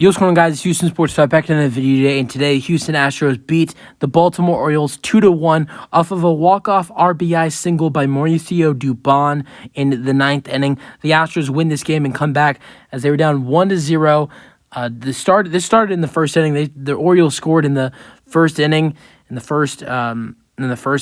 Yo, what's going on, guys? It's Houston Sports 5 back in the video today, and today Houston Astros beat the Baltimore Orioles 2-1 off of a walk-off RBI single by Mauricio Dubon in the ninth inning. The Astros win this game and come back as they were down 1-0. This started in the first inning. The Orioles scored in the first inning, in the first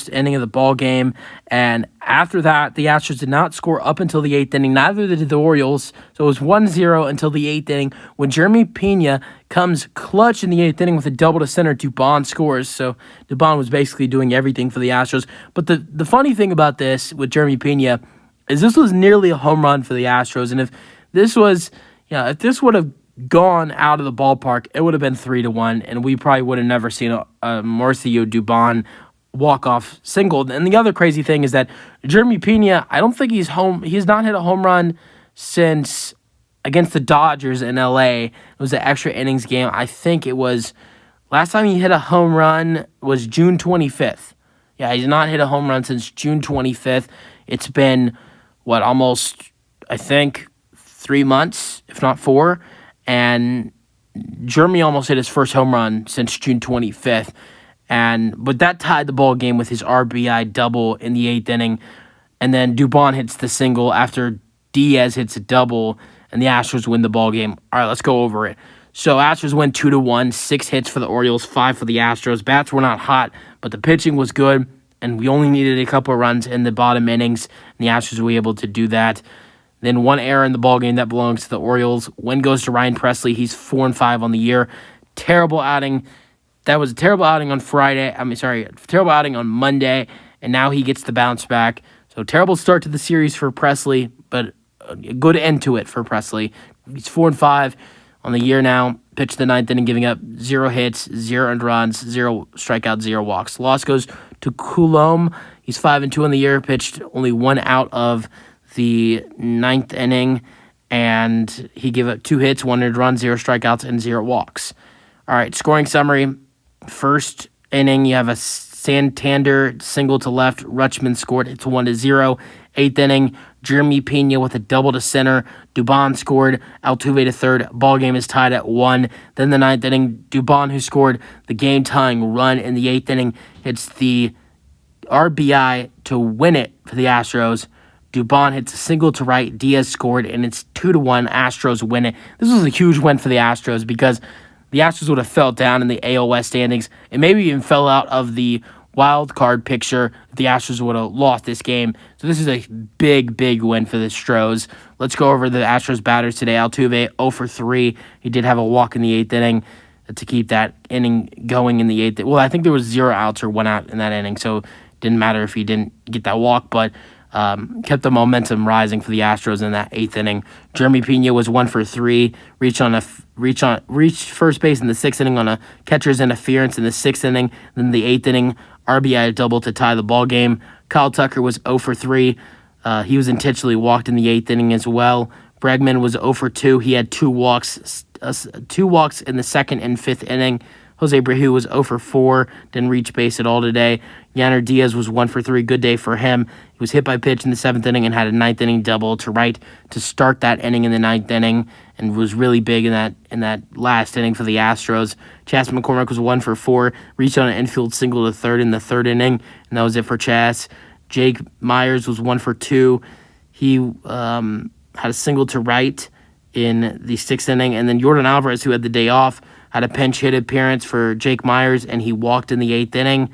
inning of the ball game, and after that, the Astros did not score up until the eighth inning. Neither did the Orioles, so it was 1-0 until the eighth inning when Jeremy Pena comes clutch in the eighth inning with a double to center. Dubon scores, so Dubon was basically doing everything for the Astros. But the funny thing about this with Jeremy Pena is this was nearly a home run for the Astros, and if this would have gone out of the ballpark, it would have been 3-1, and we probably would have never seen a Mauricio Dubon walk-off single. And the other crazy thing is that Jeremy Pena, I don't think he's not hit a home run since against the Dodgers in LA. It was an extra innings game. I think it was last time he hit a home run was June 25th. Yeah, he's not hit a home run since June 25th. It's been almost, I think, 3 months, if not 4, and Jeremy almost hit his first home run since June 25th. But that tied the ball game with his RBI double in the eighth inning, and then Dubon hits the single after Diaz hits a double, and the Astros win the ball game. All right, let's go over it. So Astros win 2-1, 6 hits for the Orioles, 5 for the Astros. Bats were not hot, but the pitching was good, and we only needed a couple of runs in the bottom innings, and the Astros were able to do that. Then one error in the ball game that belongs to the Orioles. Win goes to Ryan Pressly. He's 4-5 on the year. Terrible outing. That was a terrible outing on terrible outing on Monday, and now he gets the bounce back. So terrible start to the series for Pressly, but a good end to it for Pressly. He's 4-5 on the year now. Pitched the ninth inning, giving up 0 hits, 0 earned runs, 0 strikeouts, 0 walks. Loss goes to Coulomb. He's 5-2 on the year. Pitched only 1 out of the ninth inning, and he gave up 2 hits, 1 earned run, 0 strikeouts, and 0 walks. All right, scoring summary. First inning, you have a Santander single to left. Rutschman scored. It's 1-0. Eighth inning, Jeremy Pena with a double to center. Dubon scored. Altuve to third. Ball game is tied at 1. Then the ninth inning, Dubon, who scored the game-tying run in the eighth inning, hits the RBI to win it for the Astros. Dubon hits a single to right. Diaz scored, and it's 2-1. Astros win it. This was a huge win for the Astros because the Astros would have fell down in the AL West standings and maybe even fell out of the wild card picture if the Astros would have lost this game. So this is a big, big win for the Astros. Let's go over the Astros batters today. Altuve, 0-3. He did have a walk in the eighth inning to keep that inning going in the eighth. Well, I think there was 0 outs or 1 out in that inning, so it didn't matter if he didn't get that walk, but kept the momentum rising for the Astros in that eighth inning. Jeremy Pena was 1-3, reached first base in the sixth inning on a catcher's interference in the sixth inning. Then the eighth inning, RBI double to tie the ball game. Kyle Tucker was 0-3. He was intentionally walked in the eighth inning as well. Bregman was 0-2. He had 2 walks in the second and fifth inning. Jose Abreu was 0-4, didn't reach base at all today. Yanner Diaz was 1-3, good day for him. He was hit by pitch in the seventh inning and had a ninth inning double to right to start that inning in the ninth inning, and was really big in that last inning for the Astros. Chas McCormick was 1-4, reached on an infield single to third in the third inning, and that was it for Chas. Jake Myers was 1-2. He had a single to right in the sixth inning, and then Jordan Alvarez, who had the day off, had a pinch hit appearance for Jake Myers, and he walked in the eighth inning.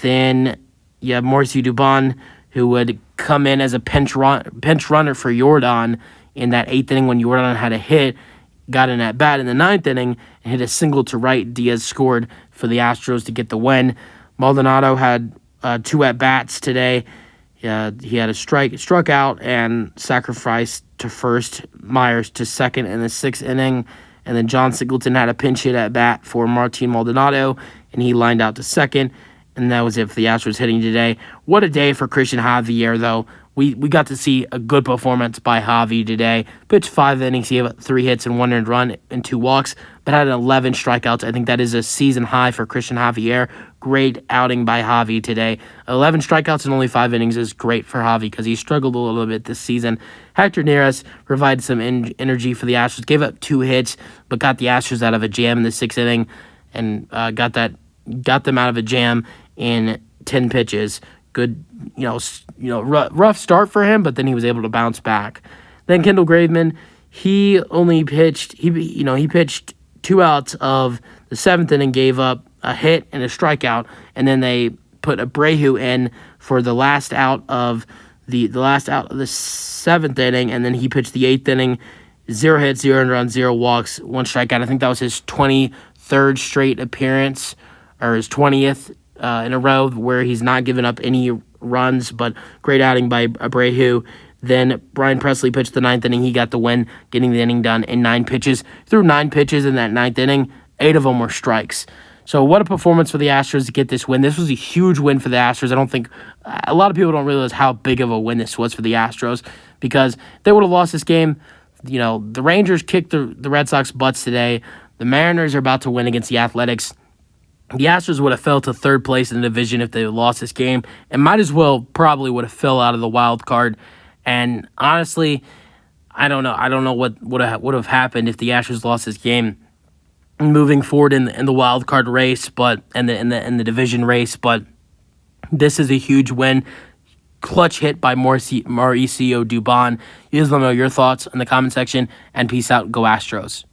Then you have Mauricio Dubon, who would come in as a pinch runner for Jordan in that eighth inning when Jordan had a hit, got in at bat in the ninth inning, and hit a single to right. Diaz scored for the Astros to get the win. Maldonado had 2 at-bats today. He had struck out and sacrificed to first, Myers to second in the sixth inning. And then John Singleton had a pinch hit at bat for Martin Maldonado, and he lined out to second. And that was it for the Astros hitting today. What a day for Christian Javier, though. we got to see a good performance by Javi today. Pitched 5 innings. He had 3 hits and 1 earned run and 2 walks, but had 11 strikeouts. I think that is a season high for Christian Javier. Great outing by Javi today. 11 strikeouts and only 5 innings is great for Javi because he struggled a little bit this season. Hector Neris provided some energy for the Astros. Gave up 2 hits, but got the Astros out of a jam in the 6th inning and got them out of a jam in 10 pitches. Good, rough start for him, but then he was able to bounce back. Then Kendall Graveman, he pitched 2 outs of the 7th inning, gave up a hit and a strikeout, and then they put Abreu in for the last out of the 7th inning, and then he pitched the 8th inning, 0 hits, 0 earned runs, 0 walks, 1 strikeout. I think that was his 23rd straight appearance, or his 20th in a row where he's not given up any runs, but great outing by Abreu. Then Brian Presley pitched the 9th inning. He got the win, getting the inning done in 9 pitches. Threw 9 pitches in that 9th inning. 8 of them were strikes. So what a performance for the Astros to get this win. This was a huge win for the Astros. I don't think a lot of people don't realize how big of a win this was for the Astros, because if they would have lost this game, the Rangers kicked the Red Sox butts today. The Mariners are about to win against the Athletics. The Astros would have fell to 3rd place in the division if they lost this game, and might as well probably would have fell out of the wild card. And honestly, I don't know what would have happened if the Astros lost this game moving forward in the wild card race, but in the division race. But this is a huge win. Clutch hit by Mauricio Dubon. You guys let me know your thoughts in the comment section, and peace out. Go Astros.